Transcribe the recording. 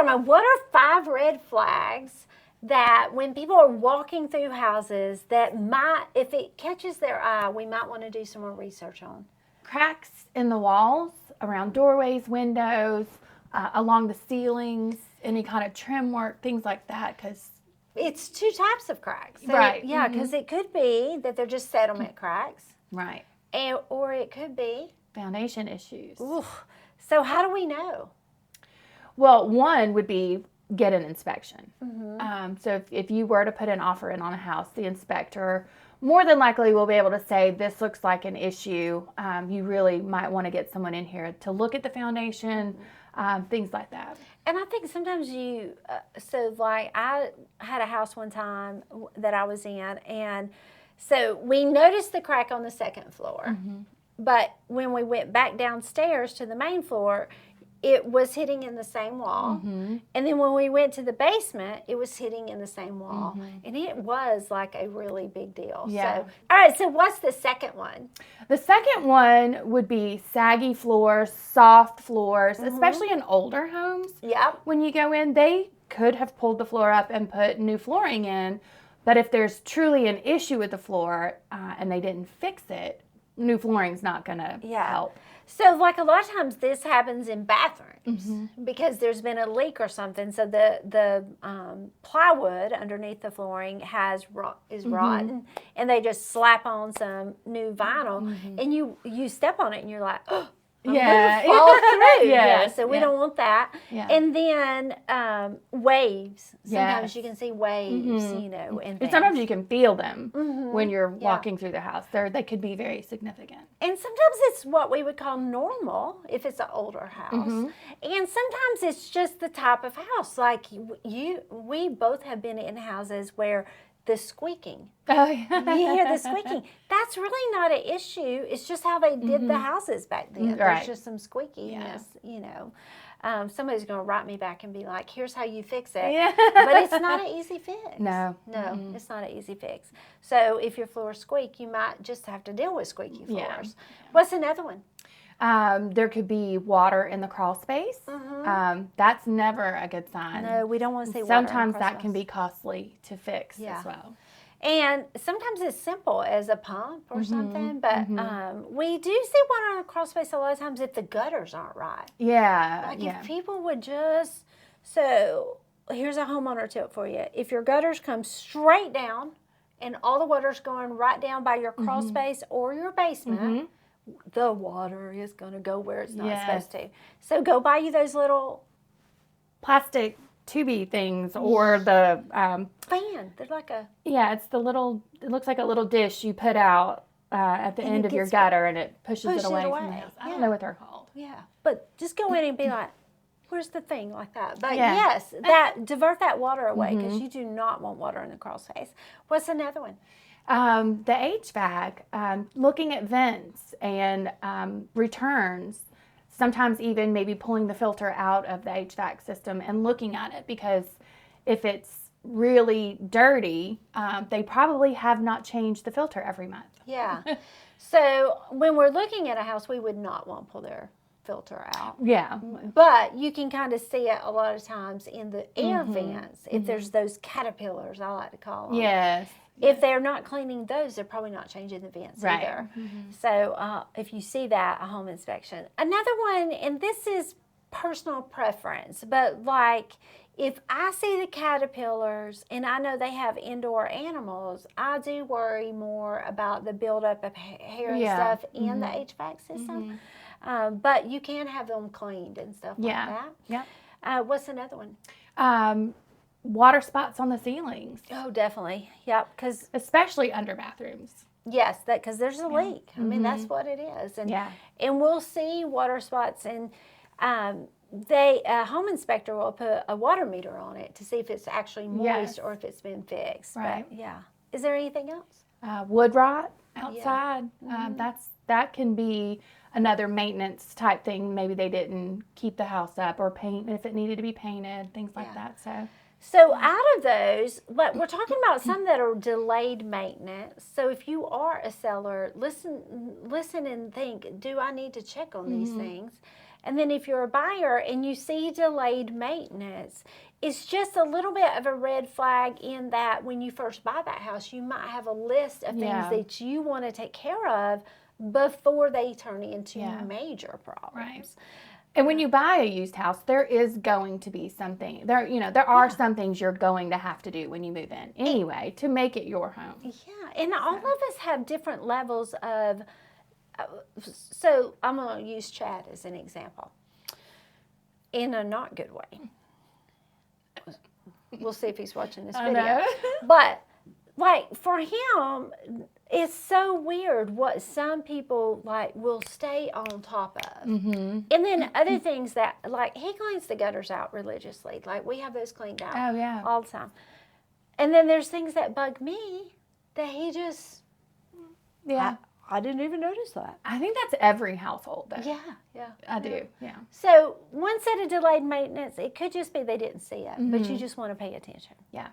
talking about what are 5 red flags that when people are walking through houses that might, if it catches their eye, we might want to do some more research on. Cracks in the walls, around doorways, windows, along the ceilings, any kind of trim work, things like that, because it's 2 types of cracks. So, right. Yeah, because it could be that they're just settlement cracks. Right. Or it could be foundation issues. Oof. So how do we know? Well, one would be get an inspection. So if you were to put an offer in on a house, the inspector more than likely will be able to say, this looks like an issue. You really might want to get someone in here to look at the foundation, things like that. And I think sometimes so like I had a house one time that I was in, and so we noticed the crack on the second floor, but when we went back downstairs to the main floor, it was hitting in the same wall. And then when we went to the basement, it was hitting in the same wall. And it was like a really big deal. Yeah. So, all right, so what's the second one? The second one would be saggy floors, soft floors, especially in older homes. Yep. When you go in, they could have pulled the floor up and put new flooring in. But if there's truly an issue with the floor and they didn't fix it, new flooring's not going to help. So, like, a lot of times this happens in bathrooms because there's been a leak or something. So the plywood underneath the flooring is rotten, and they just slap on some new vinyl, and you step on it, and you're like, oh, I'm gonna fall through. So we don't want that. And then waves. Sometimes you can see waves, you know, and sometimes you can feel them when you're walking through the house. They could be very significant. And sometimes it's what we would call normal if it's an older house. And sometimes it's just the type of house. Like we both have been in houses where the squeaking. Oh, yeah. You hear the squeaking. That's really not an issue. It's just how they did the houses back then. There's just some squeakiness, you know. Somebody's going to write me back and be like, here's how you fix it. But it's not an easy fix. No. It's not an easy fix. So if your floors squeak, you might just have to deal with squeaky floors. What's another one? There could be water in the crawl space. That's never a good sign. No, we don't want to see water. Sometimes that can be costly to fix as well. And sometimes it's simple as a pump or something, but we do see water in the crawl space a lot of times if the gutters aren't right. If people would just, so here's a homeowner tip for you. If your gutters come straight down and all the water's going right down by your crawl space or your basement, the water is going to go where it's not supposed to. So go buy you those little plastic tubey things or the fan. They're like a it's the little. It looks like a little dish you put out at the end of your gutter, and it pushes it away from the house. I don't know what they're called. But just go in and be like, where's the thing like that? But yes, divert that water away because you do not want water in the crawl space. What's another one? The HVAC, looking at vents and returns, sometimes even maybe pulling the filter out of the HVAC system and looking at it, because if it's really dirty, they probably have not changed the filter every month. So when we're looking at a house, we would not want to pull their filter out. But you can kind of see it a lot of times in the air vents, if there's those caterpillars, I like to call them. If they're not cleaning those, they're probably not changing the vents either. So if you see that, a home inspection. Another one, and this is personal preference, but like if I see the caterpillars and I know they have indoor animals, I do worry more about the buildup of hair and stuff in the HVAC system. But you can have them cleaned and stuff like that. What's another one? Water spots on the ceilings. Oh, definitely. Yep. Because especially under bathrooms. Yes, because there's a leak. I mean, that's what it is. And we'll see water spots, and a home inspector will put a water meter on it to see if it's actually moist or if it's been fixed. But, is there anything else? Wood rot outside. That can be another maintenance type thing. Maybe they didn't keep the house up or paint if it needed to be painted, things like that. So out of those, but we're talking about some that are delayed maintenance. So if you are a seller, listen and think, do I need to check on these things? And then if you're a buyer and you see delayed maintenance, it's just a little bit of a red flag in that when you first buy that house, you might have a list of things that you want to take care of before they turn into major problems. Right. And when you buy a used house, there is going to be something there. There are some things you're going to have to do when you move in anyway to make it your home. Yeah, and all of us have different levels of. So I'm going to use Chad as an example, in a not good way. We'll see if he's watching this video. But like for him, it's so weird what some people like will stay on top of. Mm-hmm. And then other things that, like, he cleans the gutters out religiously. Like, we have those cleaned out all the time. And then there's things that bug me that he just, I didn't even notice that. I think that's every household, though. Yeah. I do, yeah. So one set of delayed maintenance, it could just be they didn't see it, but you just want to pay attention. Yeah.